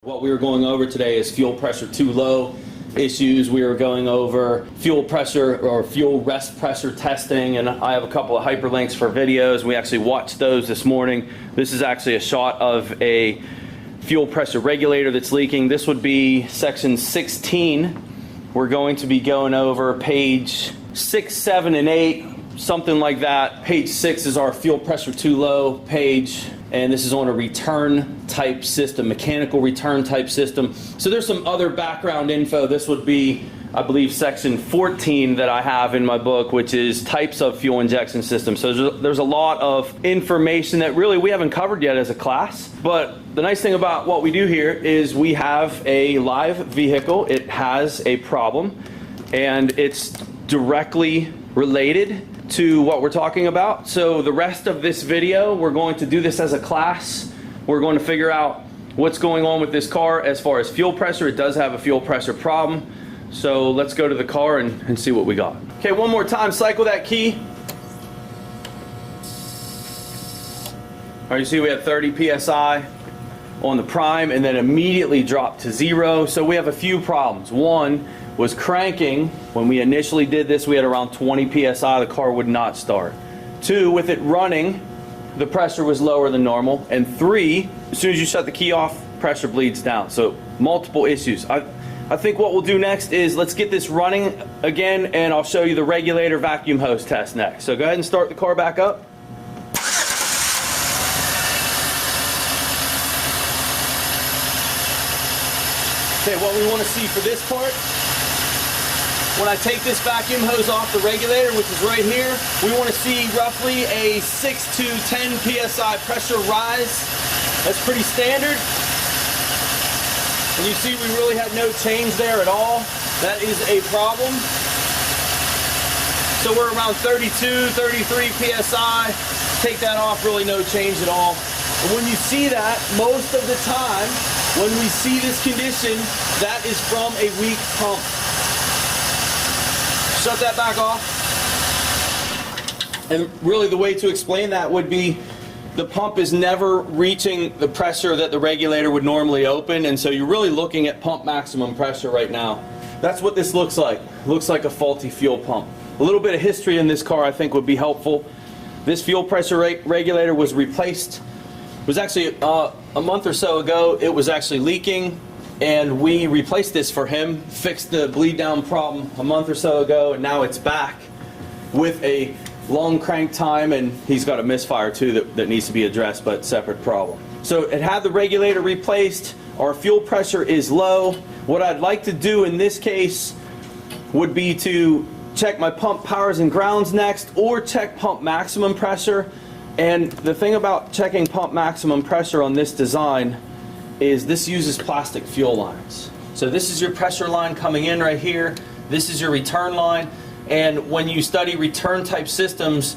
What we were going over today is fuel pressure too low issues. We were going over fuel pressure or fuel rest pressure testing, and I have a couple of hyperlinks for videos. We actually watched those this morning. This is actually a shot of a fuel pressure regulator that's leaking. This would be section 16. We're going to be going over page 6, 7, and 8, something like that. Page 6 is our fuel pressure too low page, and this is on a return type system, mechanical return type system. So there's some other background info. This would be, I believe, section 14 that I have in my book, which is types of fuel injection systems. So there's a lot of information that really we haven't covered yet as a class. But the nice thing about what we do here is we have a live vehicle. It has a problem, and it's directly related to what we're talking about. So the rest of this video, we're going to do this as a class. We're going to figure out what's going on with this car as far as fuel pressure. It does have a fuel pressure problem. So let's go to the car and see what we got. Okay, one more time, cycle that key. All right, you see we have 30 PSI on the prime and then immediately dropped to 0. So we have a few problems. One was cranking. When we initially did this, we had around 20 PSI. The car would not start. 2, with it running, the pressure was lower than normal. And 3, as soon as you shut the key off, pressure bleeds down. So multiple issues. I think what we'll do next is let's get this running again, and I'll show you the regulator vacuum hose test next. So go ahead and start the car back up. Okay, what we want to see for this part, when I take this vacuum hose off the regulator, which is right here, we want to see roughly a 6 to 10 PSI pressure rise. That's pretty standard. And you see we really had no change there at all. That is a problem. So we're around 32, 33 PSI. Take that off, really no change at all. And when you see that, most of the time, when we see this condition, that is from a weak pump. Shut that back off. And really the way to explain that would be the pump is never reaching the pressure that the regulator would normally open, and so you're really looking at pump maximum pressure right now. That's what this looks like. It looks like a faulty fuel pump. A little bit of history in this car I think would be helpful. This fuel pressure regulator was replaced. It was actually a month or so ago. It was actually leaking, and we replaced this for him, fixed the bleed down problem a month or so ago, and now it's back with a long crank time, and he's got a misfire too that needs to be addressed, but separate problem. So it had the regulator replaced. Our fuel pressure is low. What I'd like to do in this case would be to check my pump powers and grounds next, or check pump maximum pressure. And the thing about checking pump maximum pressure on this design is this uses plastic fuel lines. So this is your pressure line coming in right here. This is your return line. And when you study return type systems,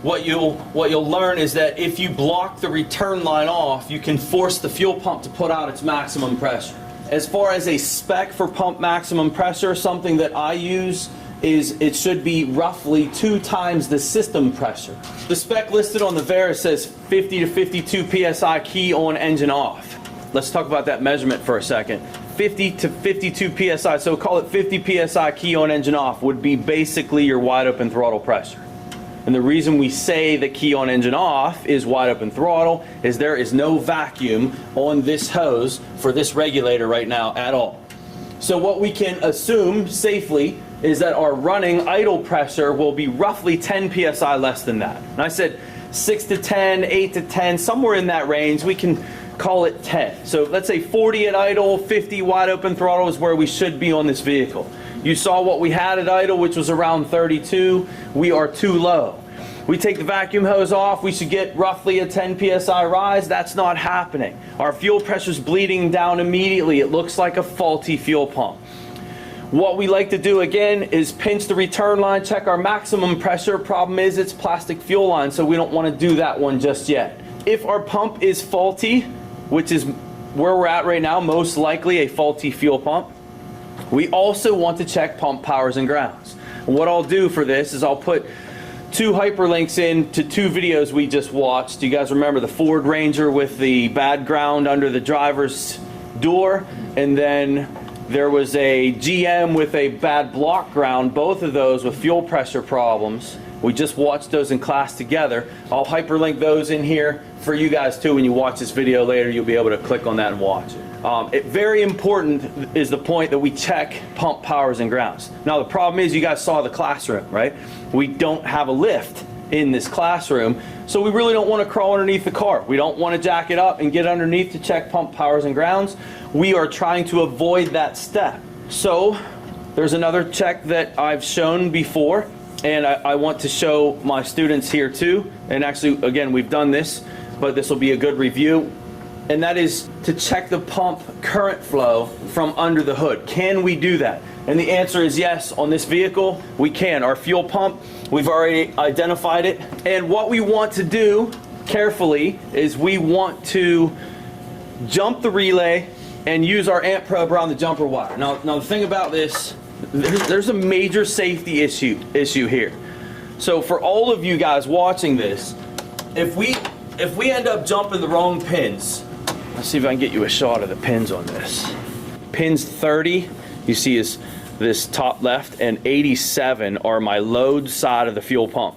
what you'll learn is that if you block the return line off, you can force the fuel pump to put out its maximum pressure. As far as a spec for pump maximum pressure, something that I use is it should be roughly 2 times the system pressure. The spec listed on the VAR says 50 to 52 PSI key on, engine off. Let's talk about that measurement for a second. 50 to 52 PSI, so call it 50 PSI key on, engine off, would be basically your wide open throttle pressure. And the reason we say the key on, engine off is wide open throttle is there is no vacuum on this hose for this regulator right now at all. So what we can assume safely is that our running idle pressure will be roughly 10 PSI less than that. And I said 6 to 10, 8 to 10, somewhere in that range. We can call it 10. So let's say 40 at idle, 50 wide open throttle is where we should be on this vehicle. You saw what we had at idle, which was around 32. We are too low. We take the vacuum hose off, we should get roughly a 10 PSI rise. That's not happening. Our fuel pressure's bleeding down immediately. It looks like a faulty fuel pump. What we like to do again is pinch the return line, check our maximum pressure. Problem is it's plastic fuel line, so we don't want to do that one just yet. If our pump is faulty, which is where we're at right now, most likely a faulty fuel pump, we also want to check pump powers and grounds. And what I'll do for this is I'll put 2 hyperlinks in to 2 videos we just watched. Do you guys remember the Ford Ranger with the bad ground under the driver's door, and then there was a GM with a bad block ground, both of those with fuel pressure problems. We just watched those in class together. I'll hyperlink those in here for you guys too. When you watch this video later, you'll be able to click on that and watch it. Very important is the point that we check pump powers and grounds. Now the problem is, you guys saw the classroom, right? We don't have a lift in this classroom, so we really don't want to crawl underneath the car. We don't want to jack it up and get underneath to check pump powers and grounds. We are trying to avoid that step. So there's another check that I've shown before, and I want to show my students here too. And actually, again, we've done this, but this will be a good review. And that is to check the pump current flow from under the hood. Can we do that? And the answer is yes. On this vehicle, we can. Our fuel pump, we've already identified it. And what we want to do carefully is we want to jump the relay and use our amp probe around the jumper wire. Now the thing about this, there's a major safety issue here. So for all of you guys watching this, if we end up jumping the wrong pins, let's see if I can get you a shot of the pins on this. Pins 30, you see, is this top left, and 87 are my load side of the fuel pump.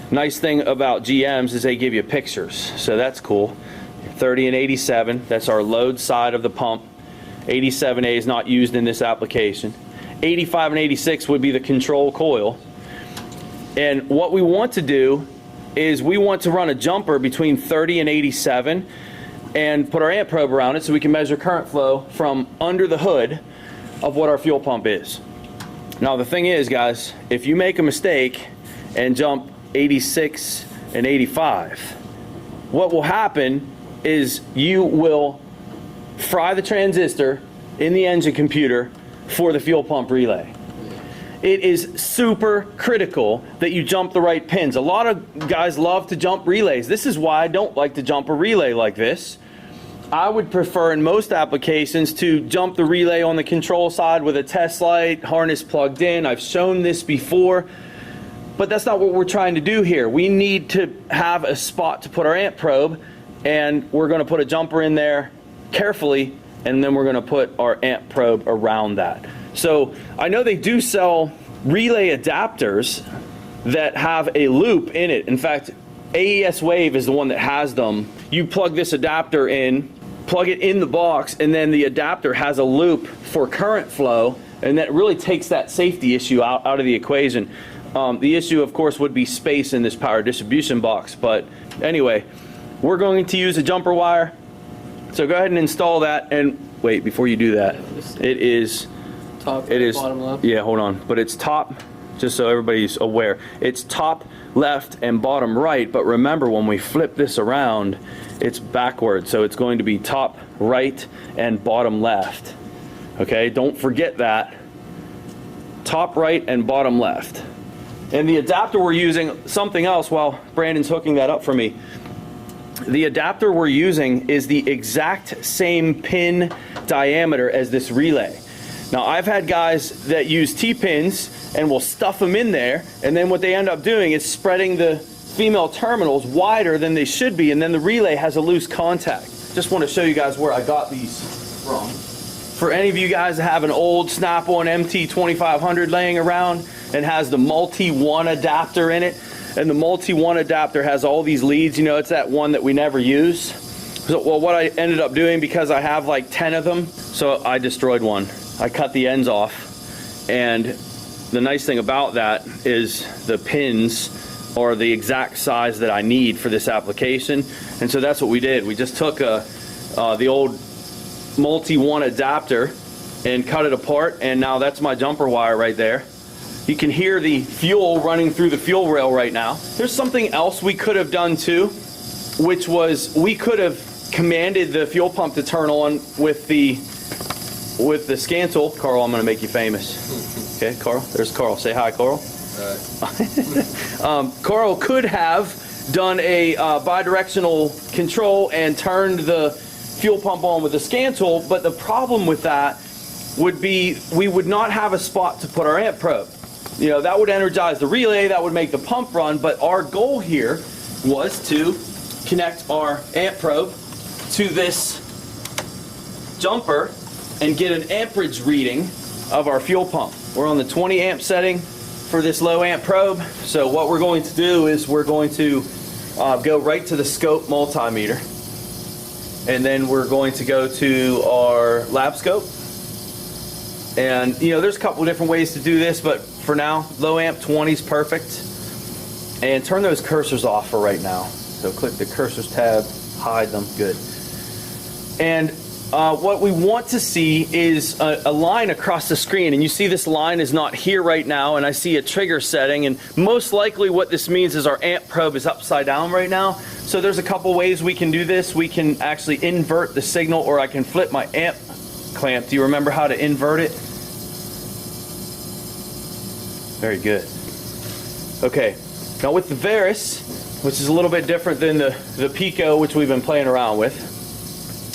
Nice thing about GMs is they give you pictures, so that's cool. 30 and 87, that's our load side of the pump. 87A is not used in this application. 85 and 86 would be the control coil. And what we want to do is we want to run a jumper between 30 and 87 and put our amp probe around it so we can measure current flow from under the hood of what our fuel pump is. Now the thing is, guys, if you make a mistake and jump 86 and 85, what will happen is you will fry the transistor in the engine computer for the fuel pump relay. It is super critical that you jump the right pins. A lot of guys love to jump relays. This is why I don't like to jump a relay like this. I would prefer in most applications to jump the relay on the control side with a test light, harness plugged in. I've shown this before, but that's not what we're trying to do here. We need to have a spot to put our amp probe, and we're going to put a jumper in there carefully, and then we're going to put our amp probe around that. So I know they do sell relay adapters that have a loop in it. In fact, AES Wave is the one that has them. You plug this adapter in, plug it in the box, and then the adapter has a loop for current flow, and that really takes that safety issue out of the equation. The issue, of course, would be space in this power distribution box. But anyway, we're going to use a jumper wire. So go ahead and install that. And wait, before you do that, it is top, it is bottom left. Yeah, hold on. But it's top, just so everybody's aware, it's top left and bottom right. But remember, when we flip this around, it's backwards. So it's going to be top right and bottom left. Okay, don't forget that. Top right and bottom left. And the adapter we're using, something else while Brandon's hooking that up for me. The adapter we're using is the exact same pin diameter as this relay. Now I've had guys that use T-pins and will stuff them in there, and then what they end up doing is spreading the female terminals wider than they should be, and then the relay has a loose contact. Just want to show you guys where I got these from. For any of you guys that have an old Snap-on MT2500 laying around and has the multi-1 adapter in it, and the multi-1 adapter has all these leads, you know, it's that one that we never use. So, well, what I ended up doing, because I have like 10 of them, so I destroyed one. I cut the ends off, and the nice thing about that is the pins are the exact size that I need for this application. And so that's what we did. We just took the old multi-1 adapter and cut it apart, and now that's my jumper wire right there. You can hear the fuel running through the fuel rail right now. There's something else we could have done too, which was we could have commanded the fuel pump to turn on with the scan tool. Carl, I'm going to make you famous. Okay, Carl. There's Carl. Say hi, Carl. Carl could have done a bidirectional control and turned the fuel pump on with the scan tool, but the problem with that would be we would not have a spot to put our amp probe. You know, that would energize the relay, that would make the pump run, but our goal here was to connect our amp probe to this jumper and get an amperage reading of our fuel pump. We're on the 20 amp setting for this low amp probe. So what we're going to do is we're going to go right to the scope multimeter, and then we're going to go to our lab scope. And you know, there's a couple different ways to do this, but for now, low amp 20 is perfect. And turn those cursors off for right now. So click the cursors tab, hide them, good. And what we want to see is a line across the screen, and you see this line is not here right now, and I see a trigger setting, and most likely what this means is our amp probe is upside down right now. So there's a couple ways we can do this. We can actually invert the signal, or I can flip my amp clamp. Do you remember how to invert it? Very good. Okay, now with the Veris, which is a little bit different than the Pico, which we've been playing around with,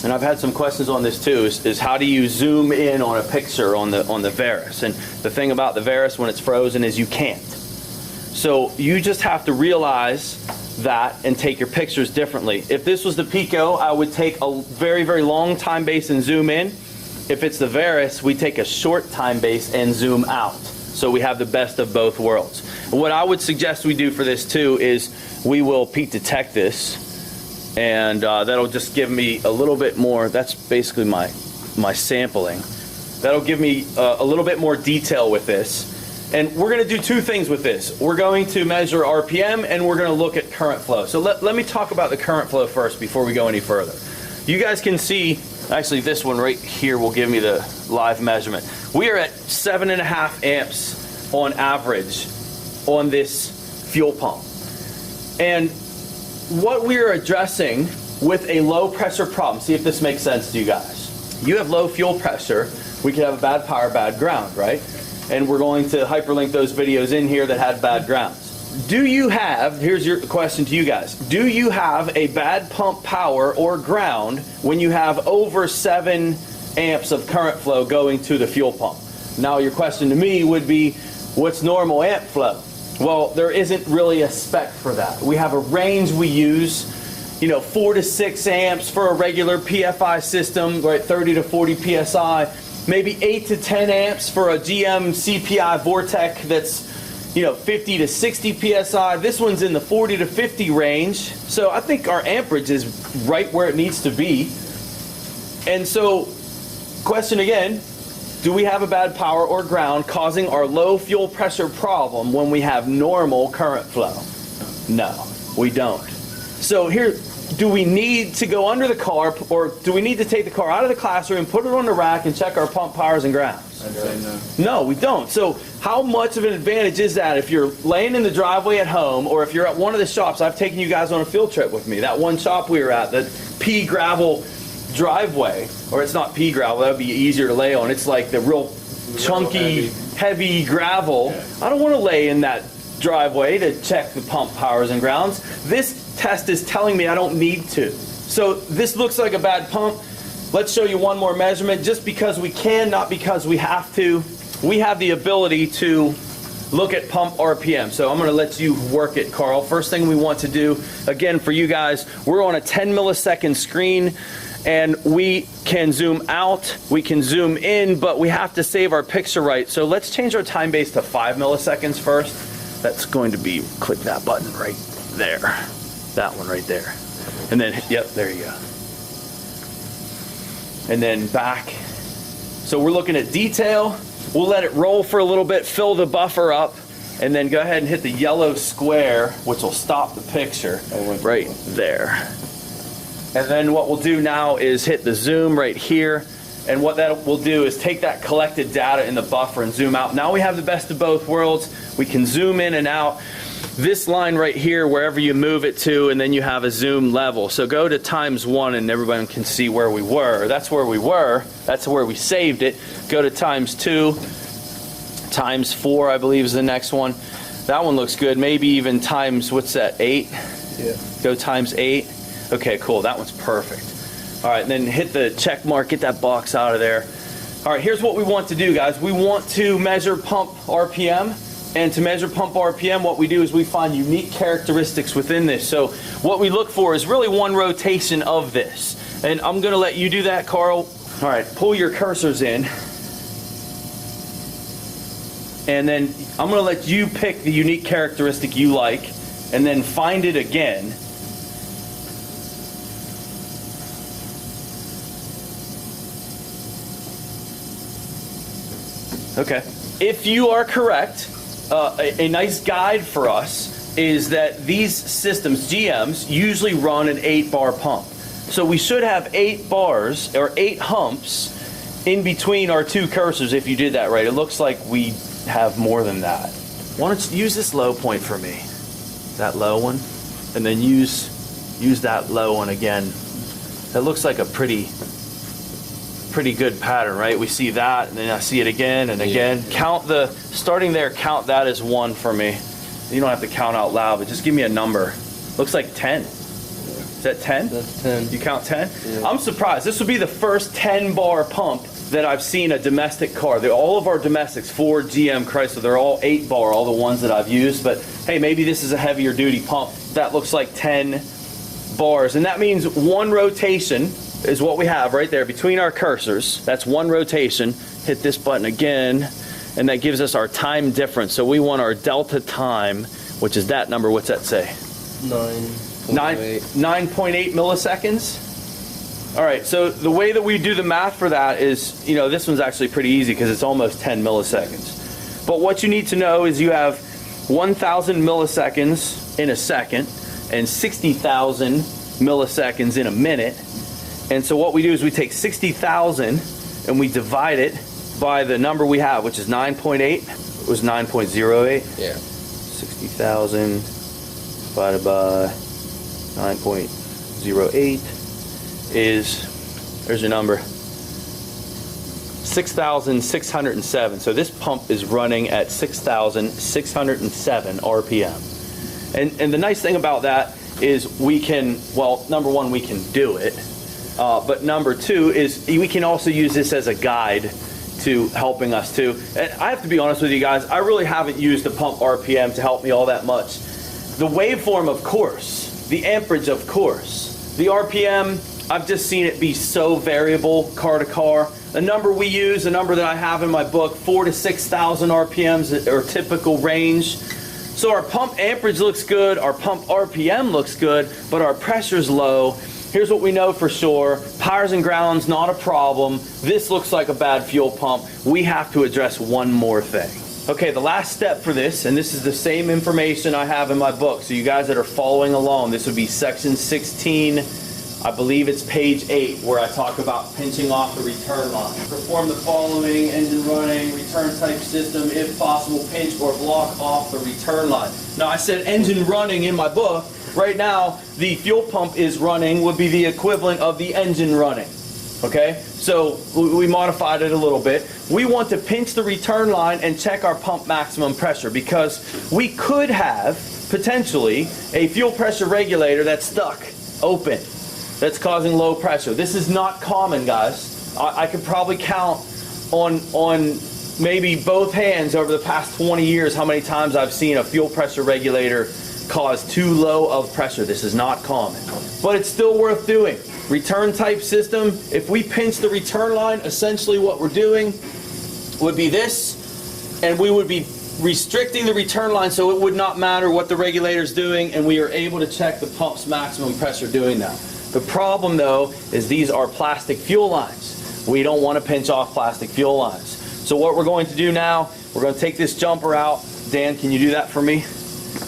and I've had some questions on this too, is how do you zoom in on a picture on the Veris? And the thing about the Veris when it's frozen is you can't. So you just have to realize that and take your pictures differently. If this was the Pico, I would take a very, very long time base and zoom in. If it's the Veris, we take a short time base and zoom out. So we have the best of both worlds. What I would suggest we do for this too is we will peak detect this, and that'll just give me a little bit more. That's basically my sampling. That'll give me a little bit more detail with this. And we're going to do two things with this. We're going to measure RPM, and we're going to look at current flow. So let me talk about the current flow first before we go any further. You guys can see, actually this one right here will give me the live measurement. We are at 7.5 amps on average on this fuel pump. And what we are addressing with a low pressure problem, see if this makes sense to you guys. You have low fuel pressure, we could have a bad power, bad ground, right? And we're going to hyperlink those videos in here that had bad grounds. Do you have, here's your question to you guys, do you have a bad pump power or ground when you have over 7 amps of current flow going to the fuel pump? Now your question to me would be, what's normal amp flow? Well, there isn't really a spec for that. We have a range we use, 4 to 6 amps for a regular PFI system, right, 30 to 40 PSI, maybe 8 to 10 amps for a GM CPI Vortec that's 50 to 60 PSI. This one's in the 40 to 50 range. So I think our amperage is right where it needs to be. And so, question again, do we have a bad power or ground causing our low fuel pressure problem when we have normal current flow? No, we don't. So here, do we need to go under the car, or do we need to take the car out of the classroom, put it on the rack, and check our pump powers and grounds? No, we don't. So how much of an advantage is that if you're laying in the driveway at home, or if you're at one of the shops? I've taken you guys on a field trip with me. That one shop we were at, the pea gravel driveway, or it's not pea gravel, that would be easier to lay on. It's like the real chunky, heavy gravel. Yeah. I don't want to lay in that driveway to check the pump powers and grounds. This test is telling me I don't need to. So this looks like a bad pump. Let's show you one more measurement, just because we can, not because we have to. We have the ability to look at pump RPM. So I'm going to let you work it, Carl. First thing we want to do, again, for you guys, we're on a 10 millisecond screen, and we can zoom out, we can zoom in, but we have to save our picture right. So let's change our time base to 5 milliseconds first. That's going to be, click that button right there. That one right there. And then, yep, there you go. And then back. So we're looking at detail. We'll let it roll for a little bit, fill the buffer up, and then go ahead and hit the yellow square, which will stop the picture right there. And then what we'll do now is hit the zoom right here. And what that will do is take that collected data in the buffer and zoom out. Now we have the best of both worlds. We can zoom in and out. This line right here, wherever you move it to, and then you have a zoom level. So go to ×1 and everybody can see where we were. That's where we were. That's where we saved it. Go to ×2, ×4, I believe is the next one. That one looks good. Maybe even times, what's that, 8? Yeah. Go ×8. Okay, cool. That one's perfect. All right, then hit the check mark, get that box out of there. All right, here's what we want to do, guys. We want to measure pump RPM. And to measure pump RPM, what we do is we find unique characteristics within this. So what we look for is really one rotation of this. And I'm going to let you do that, Carl. All right, pull your cursors in. And then I'm going to let you pick the unique characteristic you like, and then find it again. Okay. If you are correct, a nice guide for us is that these systems, GMs, usually run an 8-bar pump. So we should have 8 bars or 8 humps in between our two cursors if you did that right. It looks like we have more than that. Why don't you use this low point for me? That low one, and then use that low one again. That looks like a pretty good pattern, right? We see that, and then I see it again and again. Yeah. Starting there, count that as 1 for me. You don't have to count out loud, but just give me a number. Looks like 10. Is that 10? That's 10. You count 10? Yeah. I'm surprised. This would be the first 10-bar pump that I've seen a domestic car. All of our domestics, Ford, GM, Chrysler, they're all 8-bar, all the ones that I've used. But hey, maybe this is a heavier duty pump. That looks like 10 bars. And that means 1 rotation is what we have right there between our cursors. That's 1 rotation. Hit this button again, and that gives us our time difference. So we want our delta time, which is that number. What's that say? 9.8 milliseconds. All right, so the way that we do the math for that is, this one's actually pretty easy because it's almost 10 milliseconds. But what you need to know is you have 1,000 milliseconds in a second and 60,000 milliseconds in a minute. And so what we do is we take 60,000 and we divide it by the number we have, which is 9.8. It was 9.08. Yeah. 60,000 divided by 9.08 is, there's your number, 6,607. So this pump is running at 6,607 RPM. And the nice thing about that is we can, well, number one, we can do it. But number 2 is we can also use this as a guide to helping us too. And I have to be honest with you guys, I really haven't used the pump RPM to help me all that much. The waveform, of course, the amperage, of course, the RPM, I've just seen it be so variable car to car. The number we use, the number that I have in my book, 4,000 to 6,000 RPMs are typical range. So our pump amperage looks good, our pump RPM looks good, but our pressure's low. Here's what we know for sure. Powers and grounds, not a problem. This looks like a bad fuel pump. We have to address one more thing. Okay, the last step for this, and this is the same information I have in my book, so you guys that are following along, this would be section 16, I believe it's page 8, where I talk about pinching off the return line. Perform the following: engine running, return type system, if possible, pinch or block off the return line. Now I said engine running in my book. Right now, the fuel pump is running would be the equivalent of the engine running. Okay, so we modified it a little bit. We want to pinch the return line and check our pump maximum pressure, because we could have potentially a fuel pressure regulator that's stuck open, that's causing low pressure. This is not common, guys. I could probably count on maybe both hands over the past 20 years how many times I've seen a fuel pressure regulator cause too low of pressure. This is not common, but it's still worth doing. Return type system, if we pinch the return line, essentially what we're doing would be this, and we would be restricting the return line so it would not matter what the regulator's doing, and we are able to check the pump's maximum pressure doing that. The problem though is these are plastic fuel lines. We don't want to pinch off plastic fuel lines. So what we're going to do now, we're going to take this jumper out. Dan, can you do that for me?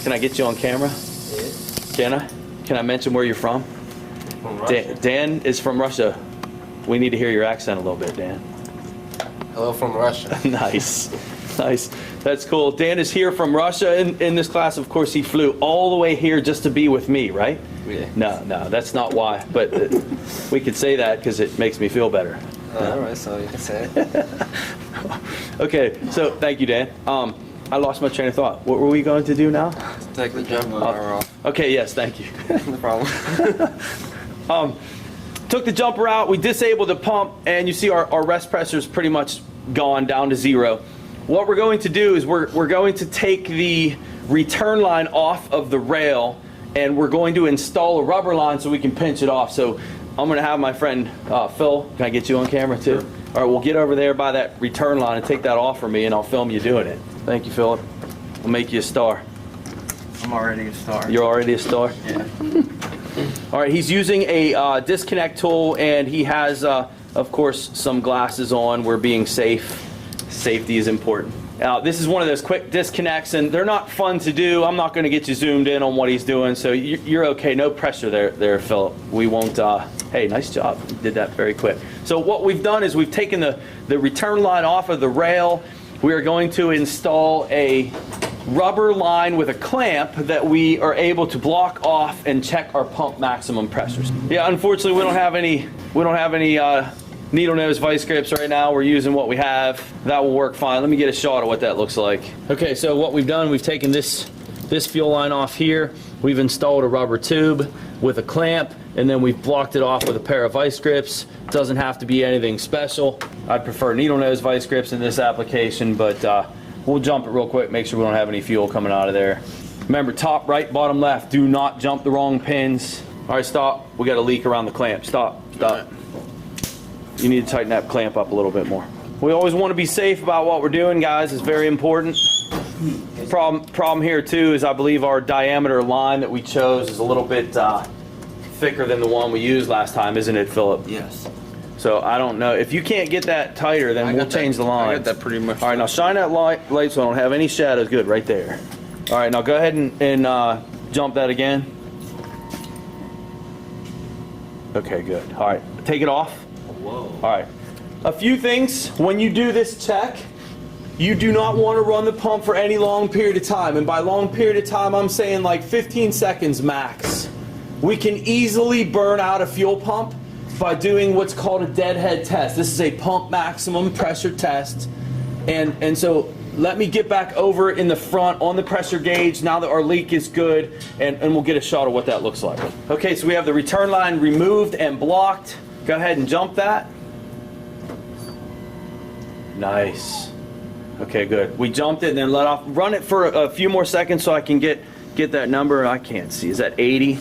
Can I get you on camera? Yeah. Can I? Can I mention where you're from? From Russia. Dan is from Russia. We need to hear your accent a little bit, Dan. Hello from Russia. Nice. Nice. That's cool. Dan is here from Russia in this class. Of course, he flew all the way here just to be with me, right? Yeah. No, that's not why. But we could say that because it makes me feel better. All right, so you can say it. Okay, so thank you, Dan. I lost my train of thought. What were we going to do now? Take the jumper off. Okay, yes, thank you. No problem. Took the jumper out, we disabled the pump, and you see our rest pressure is pretty much gone down to 0. What we're going to do is we're going to take the return line off of the rail, and we're going to install a rubber line so we can pinch it off. So I'm gonna have my friend Phil, can I get you on camera too? Sure. All right, we'll get over there by that return line and take that off for me, and I'll film you doing it. Thank you, Philip. I'll make you a star. I'm already a star. You're already a star? Yeah. All right, he's using a disconnect tool, and he has, of course, some glasses on. We're being safe. Safety is important. This is one of those quick disconnects, and they're not fun to do. I'm not going to get you zoomed in on what he's doing, so you're okay. No pressure there, Philip. We won't. Hey, nice job. You did that very quick. So what we've done is we've taken the return line off of the rail. We are going to install a rubber line with a clamp that we are able to block off and check our pump maximum pressures. Yeah, unfortunately, we don't have any needle nose vice grips right now. We're using what we have. That will work fine. Let me get a shot of what that looks like. Okay, so what we've done, we've taken this fuel line off here. We've installed a rubber tube with a clamp, and then we've blocked it off with a pair of vice grips. Doesn't have to be anything special. I'd prefer needle nose vice grips in this application, but we'll jump it real quick, make sure we don't have any fuel coming out of there. Remember, top right, bottom left, do not jump the wrong pins. All right, stop. We got a leak around the clamp. Stop. You need to tighten that clamp up a little bit more. We always want to be safe about what we're doing, guys. It's very important. Problem here too is I believe our diameter line that we chose is a little bit thicker than the one we used last time, isn't it, Philip? Yes. So I don't know. If you can't get that tighter, then we'll change the line. I got that pretty much. All right, now shine that light so I don't have any shadows. Good, right there. All right, now go ahead and jump that again. Okay, good. All right, take it off. Whoa. All right. A few things. When you do this check, you do not want to run the pump for any long period of time. And by long period of time, I'm saying like 15 seconds max. We can easily burn out a fuel pump by doing what's called a deadhead test. This is a pump maximum pressure test. And so let me get back over in the front on the pressure gauge now that our leak is good, and we'll get a shot of what that looks like. Okay, so we have the return line removed and blocked. Go ahead and jump that. Nice. Okay, good. We jumped it and then let off. Run it for a few more seconds so I can get that number. I can't see. Is that 80?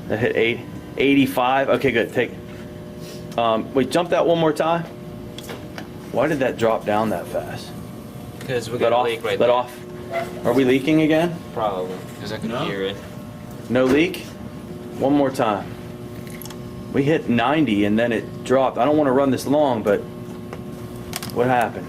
That hit 80? 85? Okay, good. Take it. Wait, jump that one more time. Why did that drop down that fast? Because we got a leak right there. Let off. Are we leaking again? Probably. Because I can hear it. No leak? One more time. We hit 90 and then it dropped. I don't want to run this long, but what happened?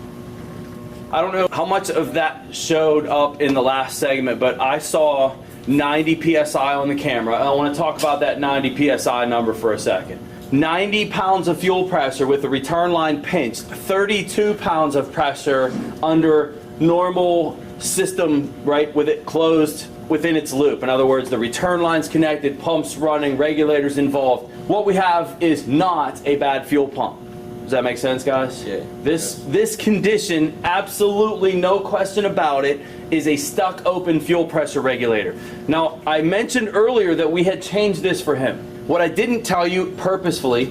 I don't know how much of that showed up in the last segment, but I saw 90 PSI on the camera. I want to talk about that 90 PSI number for a second. 90 pounds of fuel pressure with the return line pinched, 32 pounds of pressure under normal system, right, with it closed within its loop. In other words, the return line's connected, pumps running, regulators involved. What we have is not a bad fuel pump. Does that make sense, guys? Yeah. This condition, absolutely no question about it, is a stuck open fuel pressure regulator. Now, I mentioned earlier that we had changed this for him. What I didn't tell you purposefully,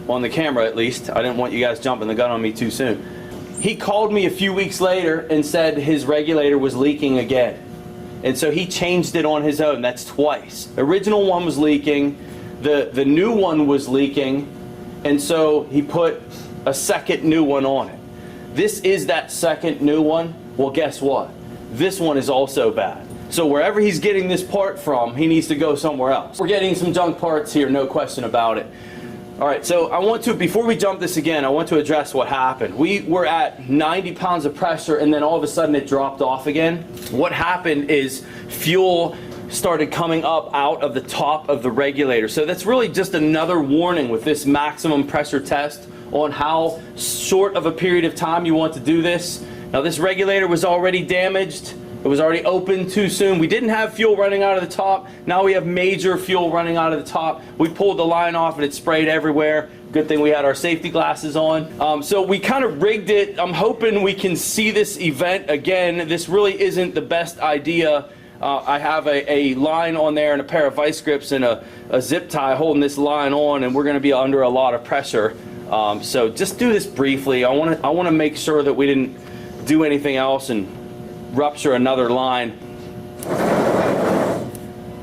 on the camera at least, I didn't want you guys jumping the gun on me too soon. He called me a few weeks later and said his regulator was leaking again. And so he changed it on his own. That's twice. The original one was leaking, the new one was leaking, and so he put a second new one on it. This is that second new one. Well, guess what? This one is also bad. So wherever he's getting this part from, he needs to go somewhere else. We're getting some junk parts here, no question about it. All right, so I want to, before we jump this again, I want to address what happened. We were at 90 pounds of pressure and then all of a sudden it dropped off again. What happened is fuel started coming up out of the top of the regulator. So that's really just another warning with this maximum pressure test on how short of a period of time you want to do this. Now this regulator was already damaged. It was already open too soon. We didn't have fuel running out of the top. Now we have major fuel running out of the top. We pulled the line off and it sprayed everywhere. Good thing we had our safety glasses on. So we kind of rigged it. I'm hoping we can see this event again. This really isn't the best idea. I have a line on there and a pair of vice grips and a zip tie holding this line on, and we're going to be under a lot of pressure. So just do this briefly. I want to make sure that we didn't do anything else and rupture another line.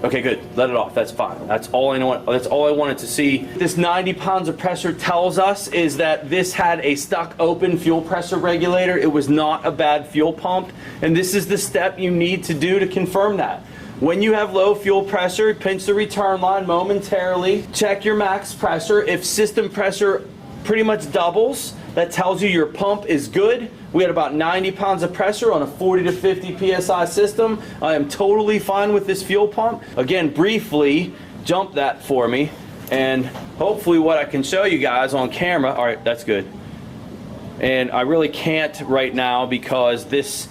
Okay, good. Let it off. That's fine. That's all I know. That's all I wanted to see. This 90 pounds of pressure tells us is that this had a stuck open fuel pressure regulator. It was not a bad fuel pump, and this is the step you need to do to confirm that. When you have low fuel pressure, pinch the return line momentarily. Check your max pressure. If system pressure pretty much doubles, that tells you your pump is good. We had about 90 pounds of pressure on a 40 to 50 PSI system. I am totally fine with this fuel pump. Again, briefly, jump that for me. And hopefully what I can show you guys on camera, all right, that's good. And I really can't right now because this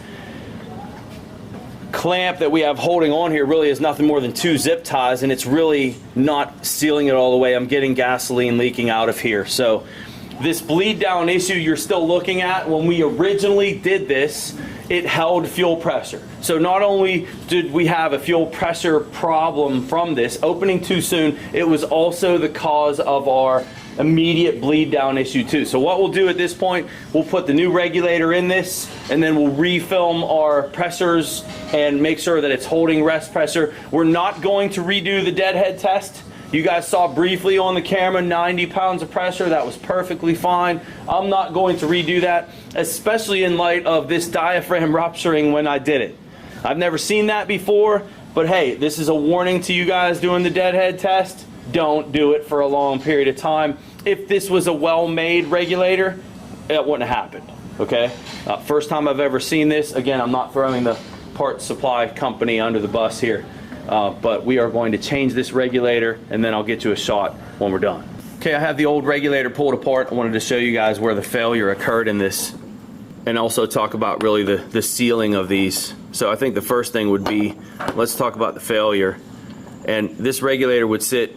clamp that we have holding on here really is nothing more than 2 zip ties, and it's really not sealing it all the way. I'm getting gasoline leaking out of here. So this bleed down issue you're still looking at, when we originally did this, it held fuel pressure. So not only did we have a fuel pressure problem from this opening too soon, it was also the cause of our immediate bleed down issue too. So what we'll do at this point, we'll put the new regulator in this, and then we'll refilm our pressures and make sure that it's holding rest pressure. We're not going to redo the deadhead test. You guys saw briefly on the camera 90 pounds of pressure. That was perfectly fine. I'm not going to redo that, especially in light of this diaphragm rupturing when I did it. I've never seen that before, but hey, this is a warning to you guys doing the deadhead test. Don't do it for a long period of time. If this was a well-made regulator, it wouldn't have happened, okay? First time I've ever seen this. Again, I'm not throwing the parts supply company under the bus here. But we are going to change this regulator, and then I'll get you a shot when we're done. Okay, I have the old regulator pulled apart. I wanted to show you guys where the failure occurred in this, and also talk about really the sealing of these. So I think the first thing would be, let's talk about the failure. And this regulator would sit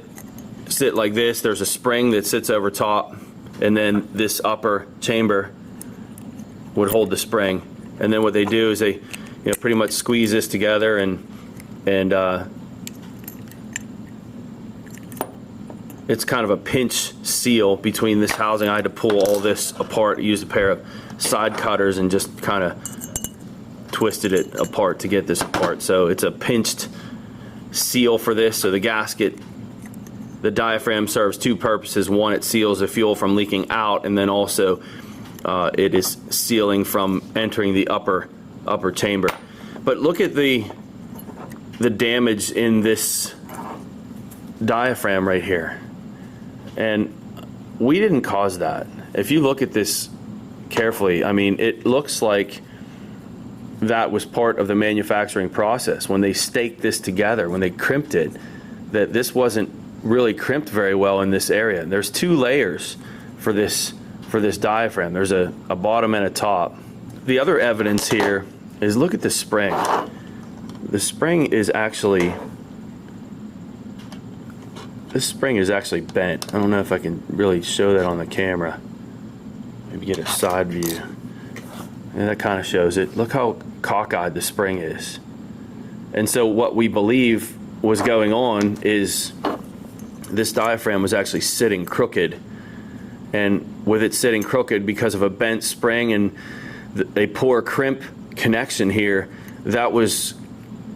like this. There's a spring that sits over top, and then this upper chamber would hold the spring. And then what they do is they, pretty much squeeze this together, and it's kind of a pinch seal between this housing. I had to pull all this apart, use a pair of side cutters, and just kind of twisted it apart to get this apart. So it's a pinched seal for this. So the gasket, the diaphragm serves 2 purposes. One, it seals the fuel from leaking out, and then also it is sealing from entering the upper chamber. But look at the damage in this diaphragm right here, and we didn't cause that. If you look at this carefully, I mean, it looks like that was part of the manufacturing process when they staked this together, when they crimped it, that this wasn't really crimped very well in this area. There's 2 layers for this diaphragm. There's a bottom and a top. The other evidence here is, look at the spring. The spring is actually, bent. I don't know if I can really show that on the camera. Maybe get a side view. And that kind of shows it. Look how cockeyed the spring is. And so what we believe was going on is this diaphragm was actually sitting crooked. And with it sitting crooked because of a bent spring and a poor crimp connection here, that was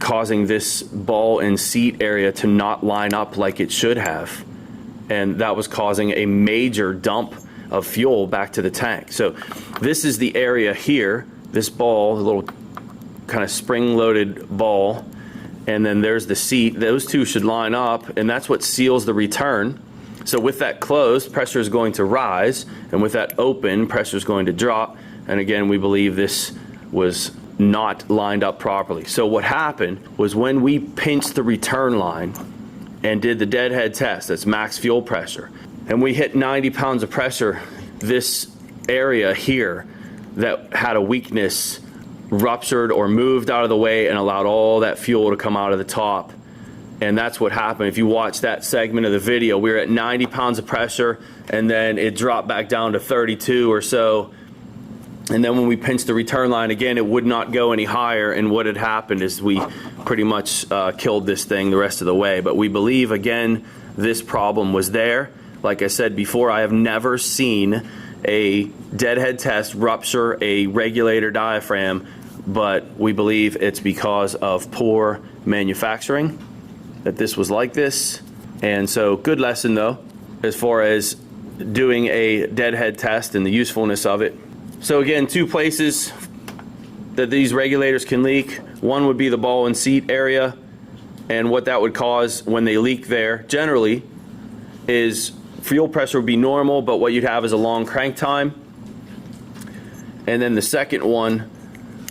causing this ball and seat area to not line up like it should have, and that was causing a major dump of fuel back to the tank. So this is the area here, this ball, the little kind of spring-loaded ball, and then there's the seat. Those 2 should line up, and that's what seals the return. So with that closed, pressure is going to rise, and with that open, pressure is going to drop. And again, we believe this was not lined up properly. So what happened was, when we pinched the return line and did the deadhead test, that's max fuel pressure, and we hit 90 pounds of pressure, this area here that had a weakness ruptured or moved out of the way and allowed all that fuel to come out of the top. And that's what happened. If you watch that segment of the video, we were at 90 pounds of pressure, and then it dropped back down to 32 or so. And then when we pinched the return line again, it would not go any higher, and what had happened is we pretty much killed this thing the rest of the way. But we believe, again, this problem was there. Like I said before, I have never seen a deadhead test rupture a regulator diaphragm, but we believe it's because of poor manufacturing. that this was like this. And so good lesson though, as far as doing a deadhead test and the usefulness of it. So again, 2 places that these regulators can leak. One would be the ball and seat area, and what that would cause when they leak there generally is fuel pressure would be normal, but what you'd have is a long crank time. And then the second one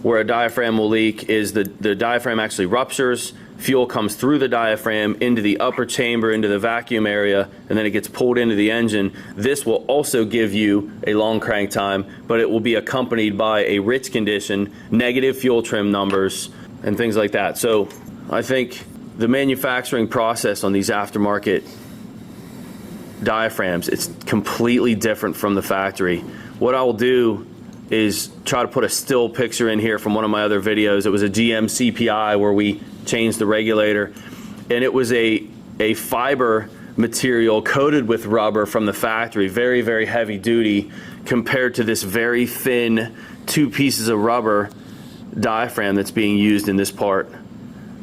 where a diaphragm will leak is the diaphragm actually ruptures, fuel comes through the diaphragm into the upper chamber, into the vacuum area, and then it gets pulled into the engine. This will also give you a long crank time, but it will be accompanied by a rich condition, negative fuel trim numbers, and things like that. So I think the manufacturing process on these aftermarket diaphragms, it's completely different from the factory. What I will do is try to put a still picture in here from one of my other videos. It was a GM CPI where we changed the regulator, and it was a fiber material coated with rubber from the factory, very, very heavy duty, compared to this very thin 2 pieces of rubber diaphragm that's being used in this part.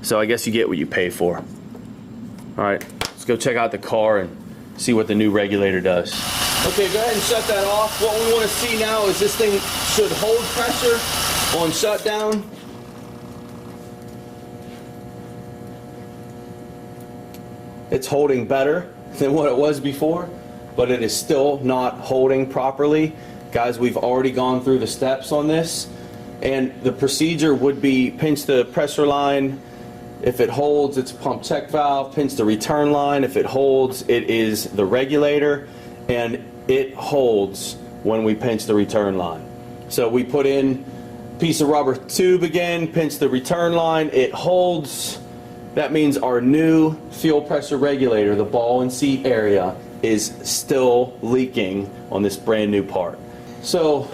So I guess you get what you pay for. All right, let's go check out the car and see what the new regulator does. Okay, go ahead and shut that off. What we want to see now is this thing should hold pressure on shutdown. It's holding better than what it was before, but it is still not holding properly. Guys, we've already gone through the steps on this, and the procedure would be pinch the pressure line. If it holds, it's a pump check valve. Pinch the return line. If it holds, it is the regulator, and it holds when we pinch the return line. So we put in a piece of rubber tube again, pinch the return line, it holds. That means our new fuel pressure regulator, the ball and seat area, is still leaking on this brand new part. So,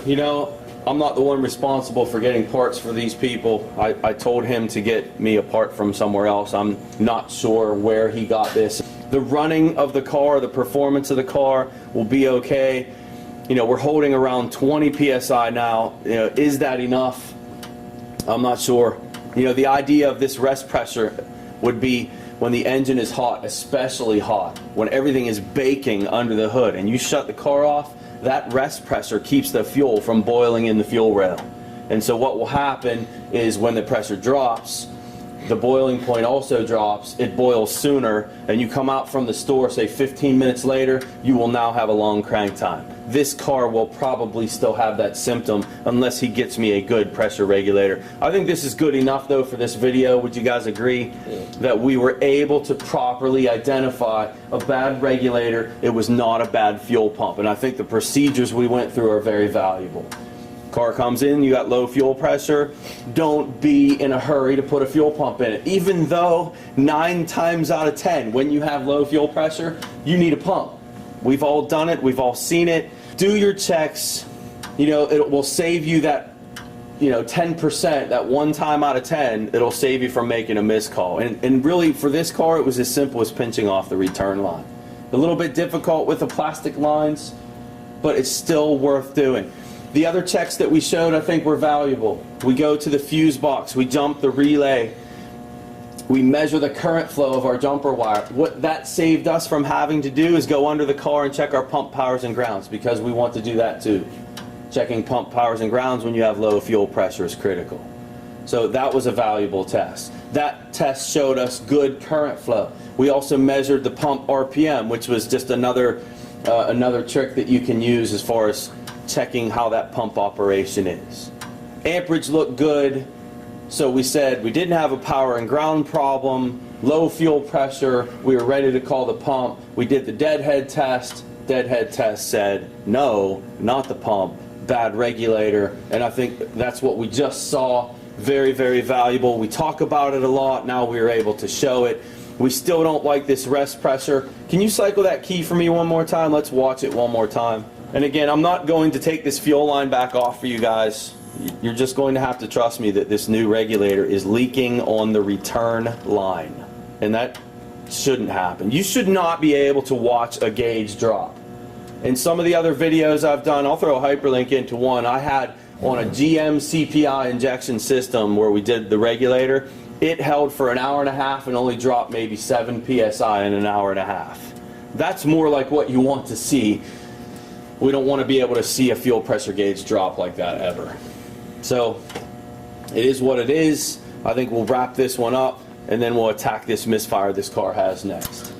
you know, I'm not the one responsible for getting parts for these people. I told him to get me a part from somewhere else. I'm not sure where he got this. The running of the car, the performance of the car will be okay. You know, we're holding around 20 PSI now. You know, is that enough? I'm not sure. You know, the idea of this rest pressure would be when the engine is hot, especially hot, when everything is baking under the hood and you shut the car off, that rest pressure keeps the fuel from boiling in the fuel rail. And so what will happen is when the pressure drops, the boiling point also drops, it boils sooner, and you come out from the store, say 15 minutes later, you will now have a long crank time. This car will probably still have that symptom unless he gets me a good pressure regulator. I think this is good enough though for this video. Would you guys agree that we were able to properly identify a bad regulator? It was not a bad fuel pump, and I think the procedures we went through are very valuable. Car comes in, you got low fuel pressure, don't be in a hurry to put a fuel pump in it. Even though 9 times out of 10, when you have low fuel pressure, you need a pump. We've all done it, we've all seen it. Do your checks. You know, it will save you that, you know, 10%, that 1 time out of 10, it'll save you from making a missed call. And really, for this car, it was as simple as pinching off the return line. A little bit difficult with the plastic lines, but it's still worth doing. The other checks that we showed, I think, were valuable. We go to the fuse box, we jump the relay, we measure the current flow of our jumper wire. What that saved us from having to do is go under the car and check our pump powers and grounds, because we want to do that too. Checking pump powers and grounds when you have low fuel pressure is critical. So that was a valuable test. That test showed us good current flow. We also measured the pump RPM, which was just another trick that you can use as far as checking how that pump operation is. Amperage looked good, so we said we didn't have a power and ground problem, low fuel pressure, we were ready to call the pump. We did the deadhead test. Deadhead test said no, not the pump, bad regulator, and I think that's what we just saw. Very, very valuable. We talk about it a lot, now we were able to show it. We still don't like this rest pressure. Can you cycle that key for me one more time? Let's watch it one more time. And again, I'm not going to take this fuel line back off for you guys. You're just going to have to trust me that this new regulator is leaking on the return line. And that shouldn't happen. You should not be able to watch a gauge drop. In some of the other videos I've done, I'll throw a hyperlink into one I had on a GM CPI injection system where we did the regulator. it held for an hour and a half and only dropped maybe 7 psi in an hour and a half. That's more like what you want to see. We don't want to be able to see a fuel pressure gauge drop like that ever. So it is what it is. I think we'll wrap this one up and then we'll attack this misfire this car has next.